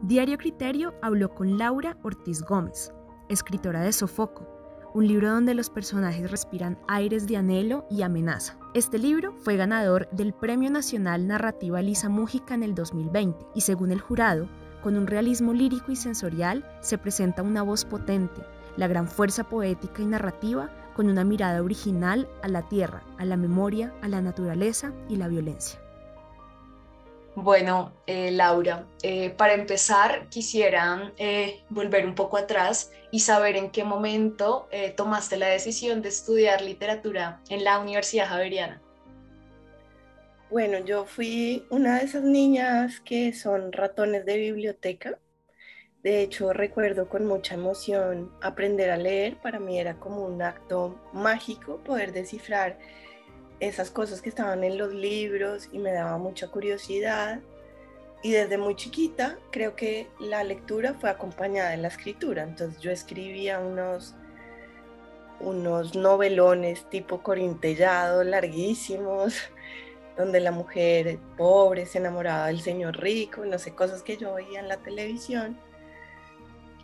Diario Criterio habló con Laura Ortiz Gómez, escritora de Sofoco, un libro donde los personajes respiran aires de anhelo y amenaza. Este libro fue ganador del Premio Nacional Narrativa Lisa Múgica en el 2020 y, según el jurado, con un realismo lírico y sensorial se presenta una voz potente, la gran fuerza poética y narrativa con una mirada original a la tierra, a la memoria, a la naturaleza y la violencia. Bueno, Laura, para empezar quisiera volver un poco atrás y saber en qué momento tomaste la decisión de estudiar literatura en la Universidad Javeriana. Bueno, yo fui una de esas niñas que son ratones de biblioteca. De hecho, recuerdo con mucha emoción aprender a leer. Para mí era como un acto mágico poder descifrar esas cosas que estaban en los libros y me daba mucha curiosidad. Y desde muy chiquita creo que la lectura fue acompañada de la escritura. Entonces yo escribía unos novelones tipo Corintellado, larguísimos, donde la mujer pobre se enamoraba del señor rico, no sé, cosas que yo veía en la televisión.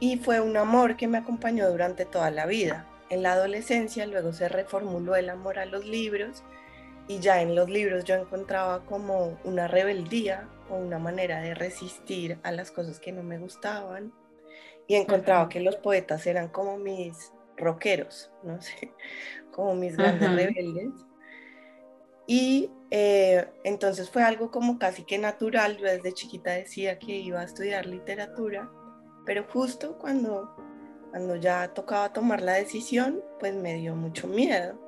Y fue un amor que me acompañó durante toda la vida. En la adolescencia luego se reformuló el amor a los libros y ya en los libros yo encontraba como una rebeldía o una manera de resistir a las cosas que no me gustaban y encontraba que los poetas eran como mis rockeros, no sé, como mis grandes Ujú. rebeldes. Y entonces fue algo como casi que natural. Yo desde chiquita decía que iba a estudiar literatura, pero justo cuando ya tocaba tomar la decisión, pues me dio mucho miedo,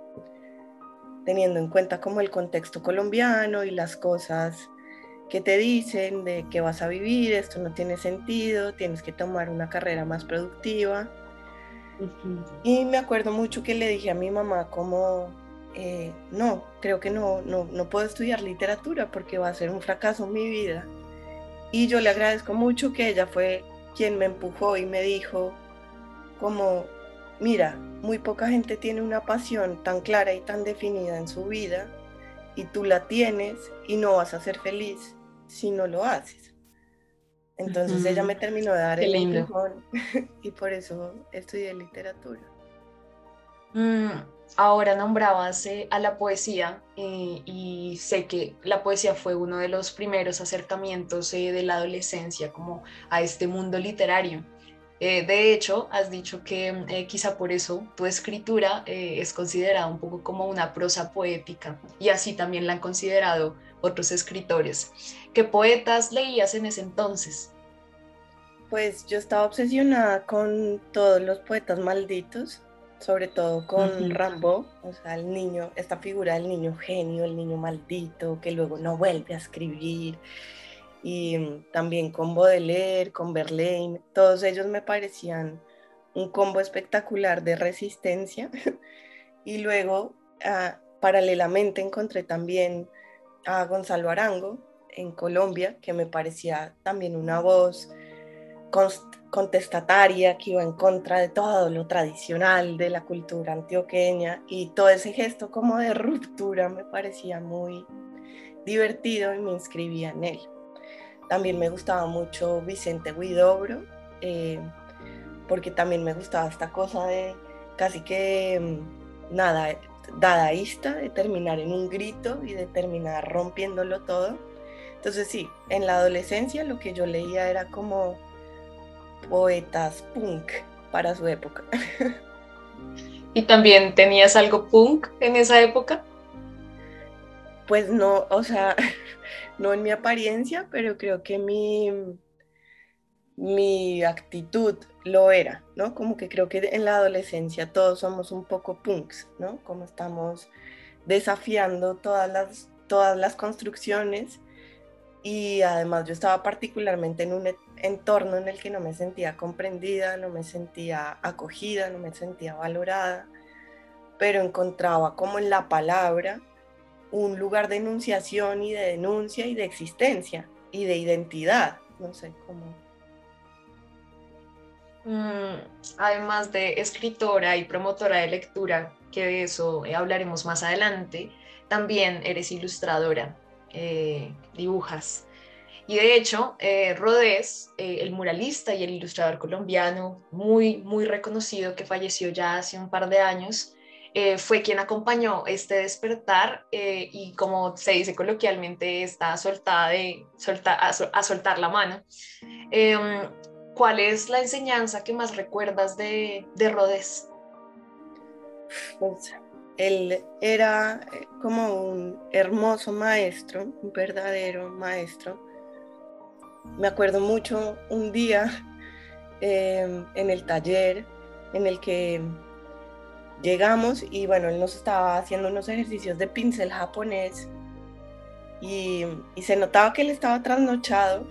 teniendo en cuenta como el contexto colombiano y las cosas que te dicen de que vas a vivir, esto no tiene sentido, tienes que tomar una carrera más productiva. Y me acuerdo mucho que le dije a mi mamá como, no, creo que no puedo estudiar literatura porque va a ser un fracaso en mi vida. Y yo le agradezco mucho que ella fue quien me empujó y me dijo como, mira, muy poca gente tiene una pasión tan clara y tan definida en su vida y tú la tienes y no vas a ser feliz si no lo haces. Entonces ella Ujú. me terminó de dar Qué el lindo. empujón y por eso estudié literatura. Mm, Ahora nombrabas a la poesía y sé que la poesía fue uno de los primeros acercamientos de la adolescencia como a este mundo literario. De hecho, has dicho que quizá por eso tu escritura es considerada un poco como una prosa poética y así también la han considerado otros escritores. ¿Qué poetas leías en ese entonces? Pues yo estaba obsesionada con todos los poetas malditos, sobre todo con Ujú. Rimbaud, o sea, el niño, esta figura del niño genio, el niño maldito, que luego no vuelve a escribir, y también con Baudelaire, con Verlaine, todos ellos me parecían un combo espectacular de resistencia. Y luego, paralelamente, encontré también a Gonzalo Arango en Colombia, que me parecía también una voz contestataria que iba en contra de todo lo tradicional de la cultura antioqueña, y todo ese gesto como de ruptura me parecía muy divertido y me inscribía en él. También me gustaba mucho Vicente Huidobro, eh, porque también me gustaba esta cosa de casi que nada, dadaísta, de terminar en un grito y de terminar rompiéndolo todo. Entonces sí, en la adolescencia lo que yo leía era como poetas punk para su época. ¿Y también tenías algo punk en esa época? Pues no, o sea, no en mi apariencia, pero creo que mi actitud lo era, ¿no? Como que creo que en la adolescencia todos somos un poco punks, ¿no? Como estamos desafiando todas las construcciones, y además yo estaba particularmente en un entorno en el que no me sentía comprendida, no me sentía acogida, no me sentía valorada, pero encontraba como en la palabra un lugar de enunciación y de denuncia y de existencia y de identidad, no sé cómo. Mm, Además de escritora y promotora de lectura, que de eso hablaremos más adelante, también eres ilustradora, dibujas. Y de hecho, Rodés, el muralista y el ilustrador colombiano muy, muy reconocido que falleció ya hace un par de años, fue quien acompañó este despertar y como se dice coloquialmente, está soltada a soltar la mano. Eh, ¿Cuál es la enseñanza que más recuerdas de Rodés? Pues, él era como un hermoso maestro, un verdadero maestro. Me acuerdo mucho un día en el taller en el que llegamos y bueno, él nos estaba haciendo unos ejercicios de pincel japonés y se notaba que él estaba trasnochado,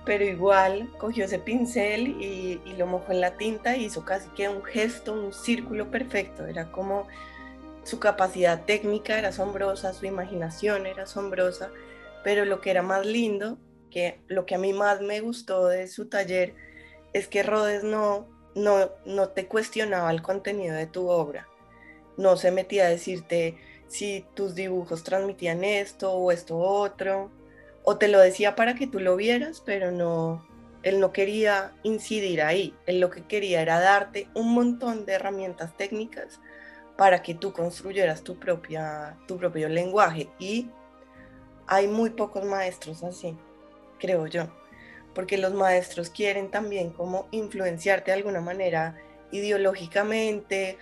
pero igual cogió ese pincel y lo mojó en la tinta y hizo casi que un gesto, un círculo perfecto. Era como su capacidad técnica era asombrosa, su imaginación era asombrosa, pero lo que era más lindo, que lo que a mí más me gustó de su taller, es que Rhodes no te cuestionaba el contenido de tu obra, no se metía a decirte si tus dibujos transmitían esto o esto otro, o te lo decía para que tú lo vieras, pero no, él no quería incidir ahí, él lo que quería era darte un montón de herramientas técnicas para que tú construyeras tu propio lenguaje. Y hay muy pocos maestros así, creo yo, porque los maestros quieren también como influenciarte de alguna manera ideológicamente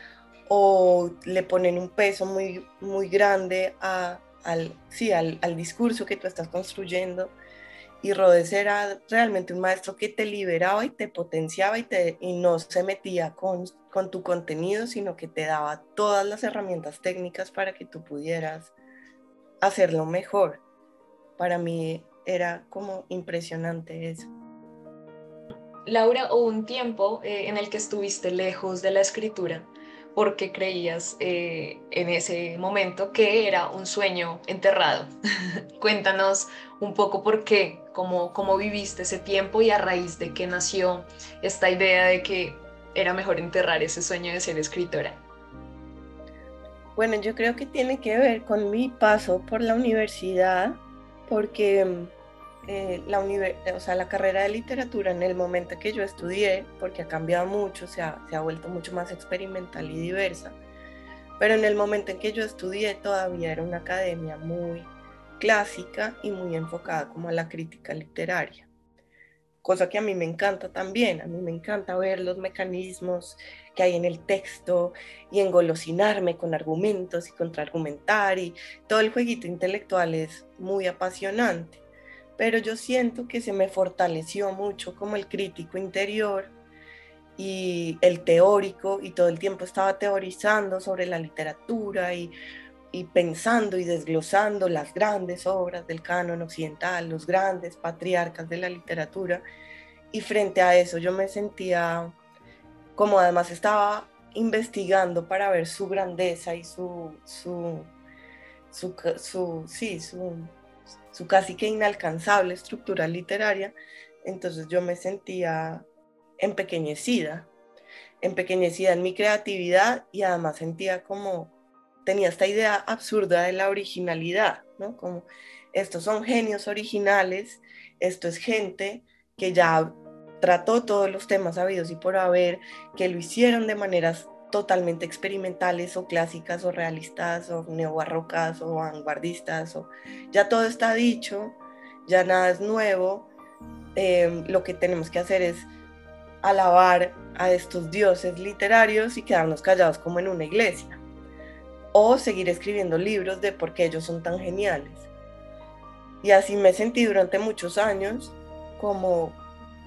o le ponen un peso muy, muy grande al discurso que tú estás construyendo. Y Rhodes era realmente un maestro que te liberaba y te potenciaba y no se metía con tu contenido, sino que te daba todas las herramientas técnicas para que tú pudieras hacerlo mejor. Para mí era como impresionante eso. Laura, hubo un tiempo en el que estuviste lejos de la escritura porque creías en ese momento que era un sueño enterrado. Cuéntanos un poco por qué, cómo viviste ese tiempo y a raíz de qué nació esta idea de que era mejor enterrar ese sueño de ser escritora. Bueno, yo creo que tiene que ver con mi paso por la universidad, porque la carrera de literatura en el momento que yo estudié, porque ha cambiado mucho, se ha vuelto mucho más experimental y diversa, pero en el momento en que yo estudié todavía era una academia muy clásica y muy enfocada como a la crítica literaria, cosa que a mí me encanta también. A mí me encanta ver los mecanismos que hay en el texto y engolosinarme con argumentos y contraargumentar, y todo el jueguito intelectual es muy apasionante, pero yo siento que se me fortaleció mucho como el crítico interior y el teórico, y todo el tiempo estaba teorizando sobre la literatura y pensando y desglosando las grandes obras del canon occidental, los grandes patriarcas de la literatura, y frente a eso yo me sentía, como además estaba investigando para ver su grandeza y su casi que inalcanzable estructura literaria, entonces yo me sentía empequeñecida, empequeñecida en mi creatividad, y además sentía como, tenía esta idea absurda de la originalidad, ¿no? Como estos son genios originales, esto es gente que ya trató todos los temas habidos y por haber, que lo hicieron de maneras totalmente experimentales o clásicas o realistas o neobarrocas o vanguardistas, o ya todo está dicho, ya nada es nuevo. Lo que tenemos que hacer es alabar a estos dioses literarios y quedarnos callados como en una iglesia, o seguir escribiendo libros de por qué ellos son tan geniales. Y así me sentí durante muchos años, como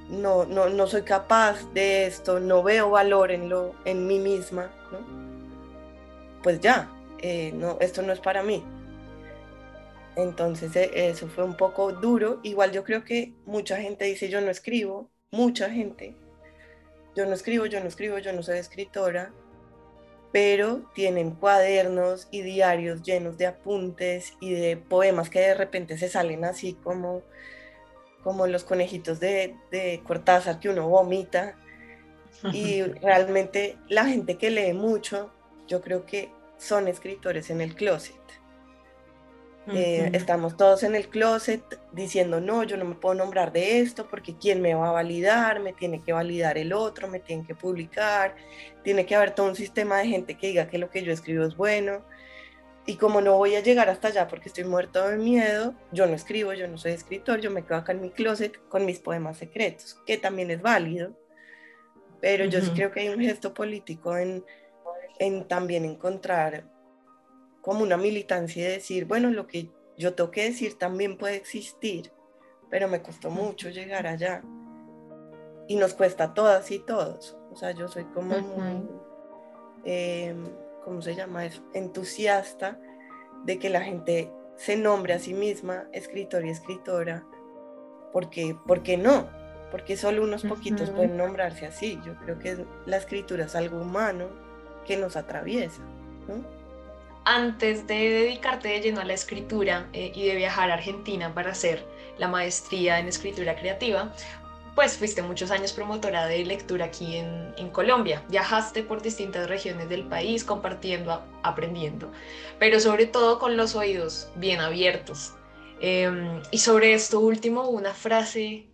no soy capaz de esto, no veo valor en mí misma, ¿no? Pues ya, no, esto no es para mí. Entonces eso fue un poco duro. Igual yo creo que mucha gente dice yo no escribo, mucha gente, yo no escribo, yo no soy escritora, pero tienen cuadernos y diarios llenos de apuntes y de poemas que de repente se salen así como los conejitos de Cortázar que uno vomita. Y realmente la gente que lee mucho, yo creo que son escritores en el closet. Estamos todos en el closet diciendo, no, yo no me puedo nombrar de esto porque ¿quién me va a validar? Me tiene que validar el otro, me tienen que publicar, tiene que haber todo un sistema de gente que diga que lo que yo escribo es bueno. Y como no voy a llegar hasta allá porque estoy muerto de miedo, yo no escribo, yo no soy escritor, yo me quedo acá en mi closet con mis poemas secretos, que también es válido, pero yo sí creo que hay un gesto político en también encontrar como una militancia y decir, bueno, lo que yo tengo que decir también puede existir, pero me costó mucho llegar allá. Y nos cuesta a todas y todos. O sea, yo soy como muy, ¿cómo se llama eso? Entusiasta de que la gente se nombre a sí misma escritor y escritora, porque, ¿por qué no? Porque solo unos poquitos pueden nombrarse así. Yo creo que la escritura es algo humano que nos atraviesa, ¿no? Antes de dedicarte de lleno a la escritura y de viajar a Argentina para hacer la maestría en escritura creativa, pues fuiste muchos años promotora de lectura aquí en Colombia. Viajaste por distintas regiones del país compartiendo, aprendiendo, pero sobre todo con los oídos bien abiertos. Y sobre esto último, una frase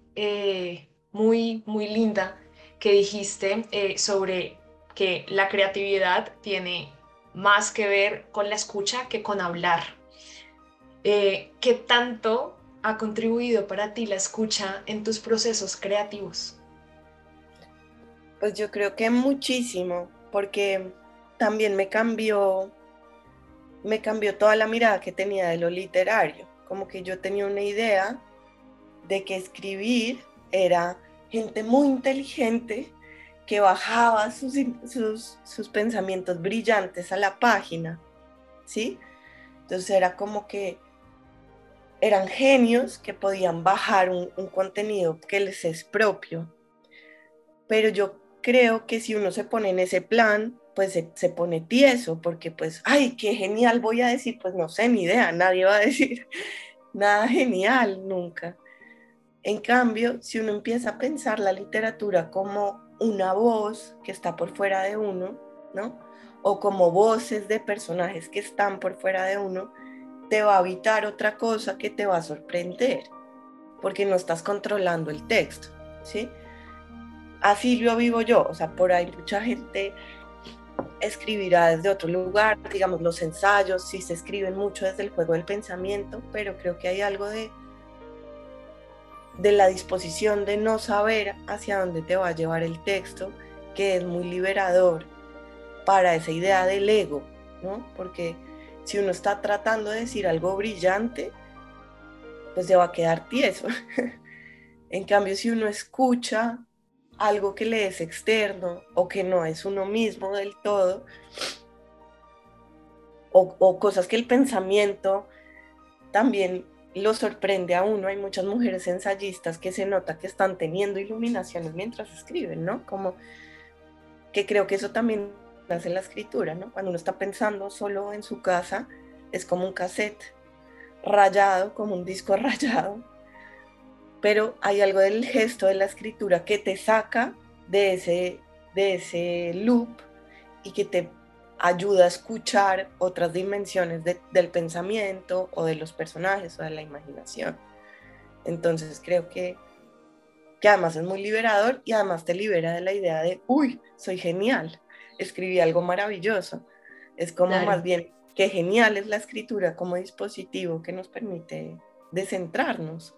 muy, muy linda que dijiste sobre que la creatividad tiene más que ver con la escucha que con hablar. ¿Qué tanto ha contribuido para ti la escucha en tus procesos creativos? Pues yo creo que muchísimo, porque también me cambió toda la mirada que tenía de lo literario. Como que yo tenía una idea de que escribir era gente muy inteligente que bajaba sus pensamientos brillantes a la página, ¿sí? Entonces era como que eran genios que podían bajar un contenido que les es propio. Pero yo creo que si uno se pone en ese plan, pues se pone tieso, porque pues, ay, qué genial voy a decir, pues no sé, ni idea, nadie va a decir nada genial nunca. En cambio, si uno empieza a pensar la literatura como una voz que está por fuera de uno, ¿no? O como voces de personajes que están por fuera de uno, te va a evitar otra cosa que te va a sorprender, porque no estás controlando el texto, ¿sí? Así lo vivo yo, o sea, por ahí mucha gente escribirá desde otro lugar, digamos, los ensayos sí se escriben mucho desde el juego del pensamiento, pero creo que hay algo de la disposición de no saber hacia dónde te va a llevar el texto, que es muy liberador para esa idea del ego, ¿no? Porque si uno está tratando de decir algo brillante, pues se va a quedar tieso. En cambio, si uno escucha algo que le es externo o que no es uno mismo del todo, o cosas que el pensamiento también lo sorprende a uno. Hay muchas mujeres ensayistas que se nota que están teniendo iluminaciones mientras escriben, ¿no? Como que creo que eso también hace la escritura, ¿no? Cuando uno está pensando solo en su casa, es como un cassette rayado, como un disco rayado, pero hay algo del gesto de la escritura que te saca de ese loop y que te ayuda a escuchar otras dimensiones del pensamiento o de los personajes o de la imaginación. Entonces creo que además es muy liberador y además te libera de la idea de, uy, soy genial, escribí algo maravilloso. Es como Claro. más bien que genial es la escritura como dispositivo que nos permite descentrarnos.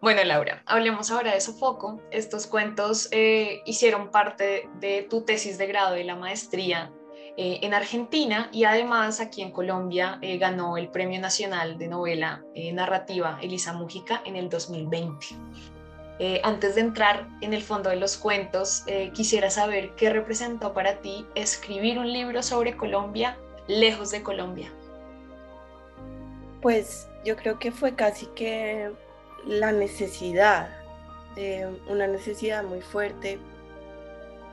Bueno, Laura, hablemos ahora de Sofoco. Estos cuentos hicieron parte de tu tesis de grado de la maestría en Argentina y además aquí en Colombia ganó el Premio Nacional de Novela Narrativa Elisa Mújica en el 2020. Antes de entrar en el fondo de los cuentos, quisiera saber qué representó para ti escribir un libro sobre Colombia lejos de Colombia. Pues yo creo que fue casi que la necesidad, una necesidad muy fuerte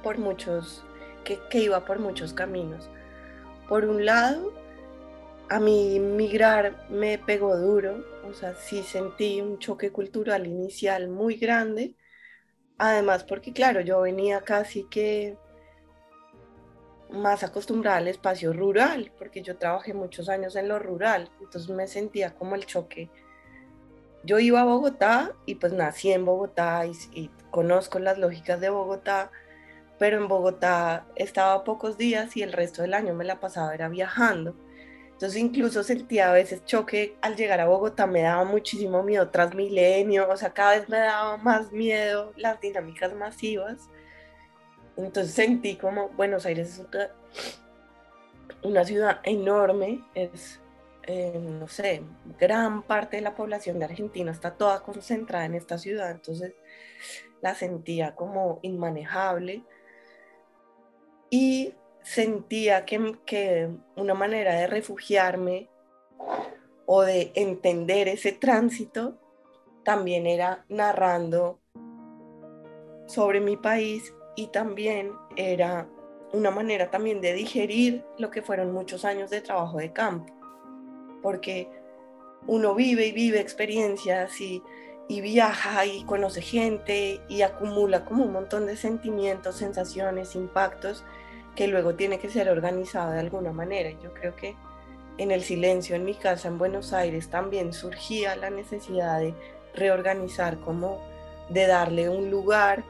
por muchos, que iba por muchos caminos. Por un lado, a mí migrar me pegó duro, o sea, sí sentí un choque cultural inicial muy grande, además porque claro, yo venía casi que más acostumbrada al espacio rural, porque yo trabajé muchos años en lo rural, entonces me sentía como el choque. Yo iba a Bogotá y pues nací en Bogotá y conozco las lógicas de Bogotá, pero en Bogotá estaba pocos días y el resto del año me la pasaba era viajando. Entonces incluso sentía a veces choque al llegar a Bogotá, me daba muchísimo miedo Transmilenio, o sea, cada vez me daba más miedo las dinámicas masivas. Entonces sentí como Buenos Aires es una ciudad enorme, es, no sé, gran parte de la población de Argentina está toda concentrada en esta ciudad, entonces la sentía como inmanejable y sentía que una manera de refugiarme o de entender ese tránsito también era narrando sobre mi país y también era una manera también de digerir lo que fueron muchos años de trabajo de campo, porque uno vive y vive experiencias y viaja y conoce gente y acumula como un montón de sentimientos, sensaciones, impactos que luego tiene que ser organizado de alguna manera. Y yo creo que en el silencio en mi casa en Buenos Aires también surgía la necesidad de reorganizar, como de darle un lugar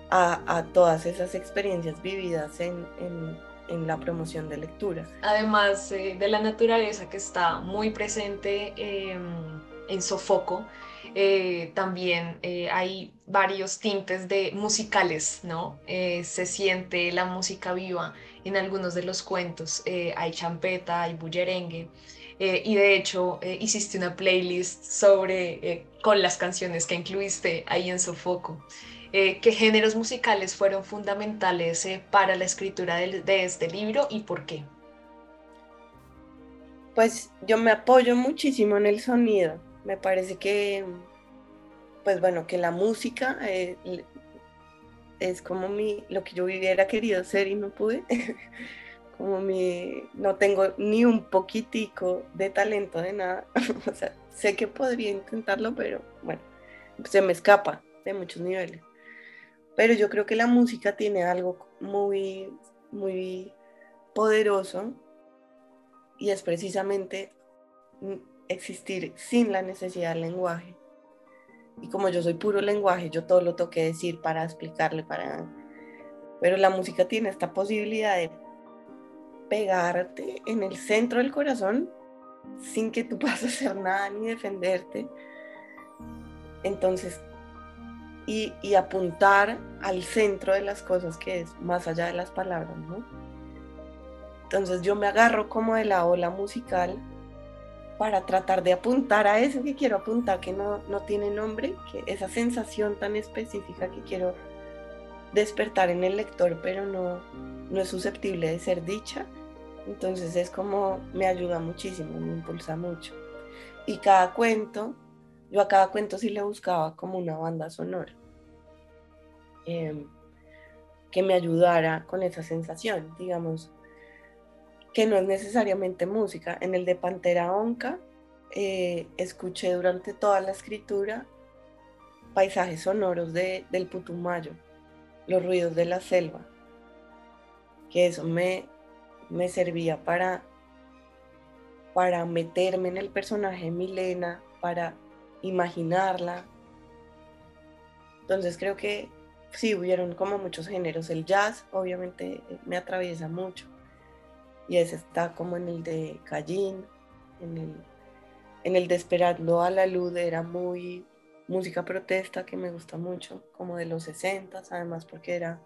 a todas esas experiencias vividas en la promoción de lectura. Además de la naturaleza que está muy presente en Sofoco, también hay varios tintes de musicales, ¿no? Se siente la música viva en algunos de los cuentos, hay champeta, hay bullerengue, y de hecho hiciste una playlist con las canciones que incluiste ahí en Sofoco. ¿Qué géneros musicales fueron fundamentales para la escritura de este libro y por qué? Pues yo me apoyo muchísimo en el sonido. Me parece que, pues bueno, que la música es como lo que yo hubiera querido ser y no pude. No tengo ni un poquitico de talento de nada. O sea, sé que podría intentarlo, pero bueno, se me escapa de muchos niveles. Pero yo creo que la música tiene algo muy, muy poderoso y es precisamente existir sin la necesidad del lenguaje. Y como yo soy puro lenguaje, yo todo lo tengo que decir para explicarle, pero la música tiene esta posibilidad de pegarte en el centro del corazón sin que tú puedas hacer nada ni defenderte. Entonces, y apuntar al centro de las cosas, que es más allá de las palabras, ¿no? Entonces yo me agarro como de la ola musical para tratar de apuntar a eso que quiero apuntar, que no tiene nombre, que esa sensación tan específica que quiero despertar en el lector, pero no es susceptible de ser dicha. Entonces es como me ayuda muchísimo, me impulsa mucho. Y yo a cada cuento sí le buscaba como una banda sonora que me ayudara con esa sensación, digamos, que no es necesariamente música. En el de Pantera Onca escuché durante toda la escritura paisajes sonoros del Putumayo, los ruidos de la selva, que eso me servía para meterme en el personaje de Milena, para imaginarla. Entonces creo que sí, hubieron como muchos géneros. El jazz obviamente me atraviesa mucho y ese está como en el de Callín, en el de Esperando a la Luz era muy música protesta que me gusta mucho, como de los 60, además porque era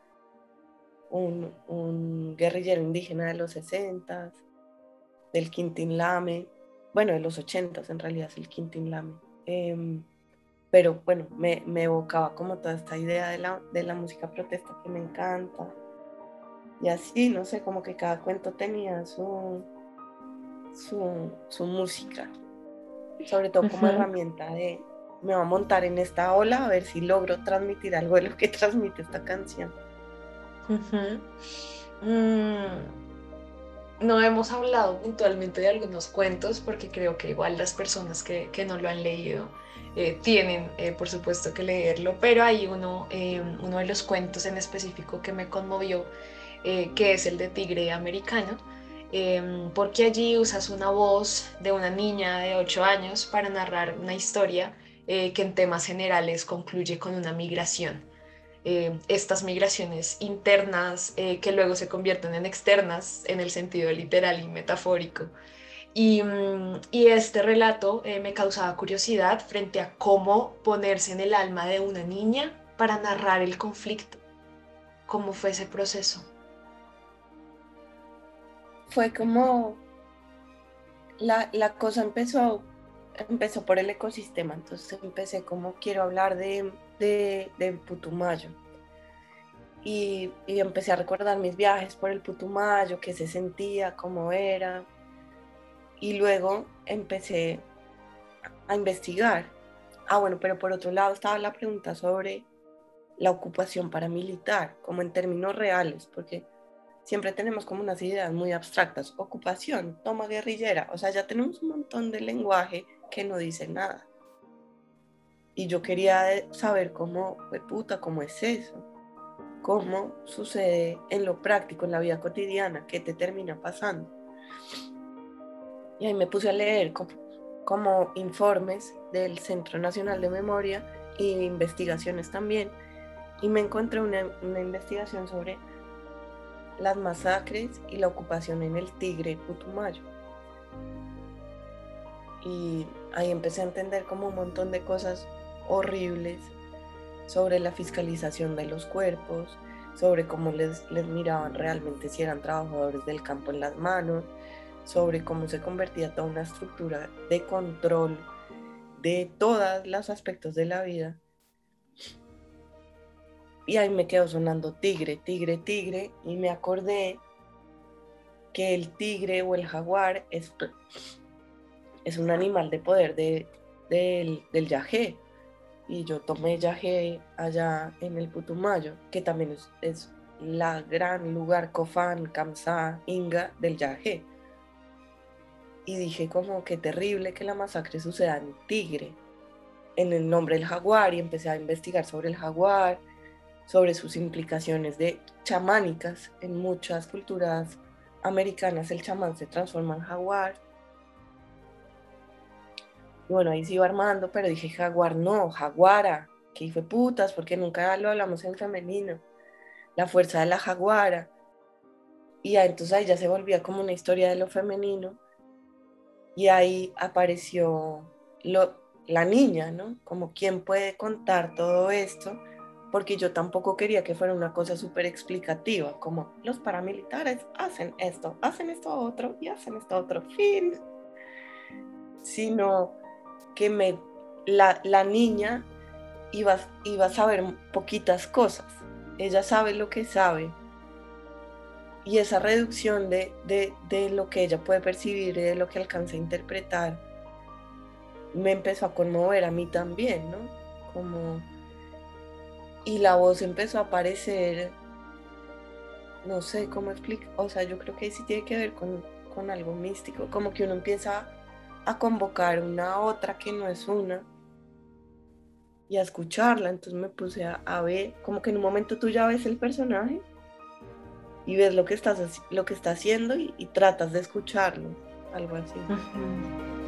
un guerrillero indígena de los 60, del Quintín Lame, bueno, de los 80 en realidad es el Quintín Lame. Pero bueno, me evocaba como toda esta idea de la música protesta que me encanta. Y así, no sé, como que cada cuento tenía su música, sobre todo como herramienta de, me voy a montar en esta ola a ver si logro transmitir algo de lo que transmite esta canción. No hemos hablado puntualmente de algunos cuentos porque creo que igual las personas que no lo han leído tienen por supuesto que leerlo, pero hay uno de los cuentos en específico que me conmovió que es el de Tigre Americano, porque allí usas una voz de una niña de 8 años para narrar una historia que en temas generales concluye con una migración. Estas migraciones internas que luego se convierten en externas en el sentido literal y metafórico. Y este relato me causaba curiosidad frente a cómo ponerse en el alma de una niña para narrar el conflicto. ¿Cómo fue ese proceso? Fue como la cosa empezó por el ecosistema, entonces empecé como quiero hablar del Putumayo y empecé a recordar mis viajes por el Putumayo, qué se sentía, cómo era, y luego empecé a investigar. Bueno, pero por otro lado estaba la pregunta sobre la ocupación paramilitar, como en términos reales, porque siempre tenemos como unas ideas muy abstractas. Ocupación, toma guerrillera, o sea, ya tenemos un montón de lenguaje que no dice nada. Y yo quería saber cómo es eso, cómo sucede en lo práctico, en la vida cotidiana, qué te termina pasando. Y ahí me puse a leer como informes del Centro Nacional de Memoria e investigaciones también. Y me encontré una investigación sobre las masacres y la ocupación en el Tigre Putumayo. Y ahí empecé a entender como un montón de cosas horribles sobre la fiscalización de los cuerpos, sobre cómo les miraban realmente si eran trabajadores del campo en las manos, sobre cómo se convertía toda una estructura de control de todos los aspectos de la vida. Y ahí me quedó sonando tigre, tigre, tigre, y me acordé que el tigre o el jaguar es un animal de poder del yagé. Y yo tomé yagé allá en el Putumayo, que también es la gran lugar Cofán, Kamsá, Inga del yagé. Y dije como qué terrible que la masacre suceda en Tigre, en el nombre del jaguar, y empecé a investigar sobre el jaguar, sobre sus implicaciones chamánicas. En muchas culturas americanas el chamán se transforma en jaguar. Y bueno, ahí se iba armando, pero dije jaguar no, jaguara, que hijo de putas, porque nunca lo hablamos en femenino. La fuerza de la jaguara. Y entonces ahí ya se volvía como una historia de lo femenino. Y ahí apareció la niña, ¿no? Como quién puede contar todo esto, porque yo tampoco quería que fuera una cosa súper explicativa, como los paramilitares hacen esto otro y hacen esto otro, fin. Sino que la niña iba a saber poquitas cosas. Ella sabe lo que sabe. Y esa reducción de lo que ella puede percibir y de lo que alcanza a interpretar me empezó a conmover a mí también, ¿no? Y la voz empezó a aparecer, no sé cómo explicar, o sea, yo creo que sí tiene que ver con algo místico, como que uno empieza a convocar una a otra que no es una y a escucharla. Entonces me puse a ver, como que en un momento tú ya ves el personaje y ves lo que está haciendo y tratas de escucharlo, algo así. Uh-huh.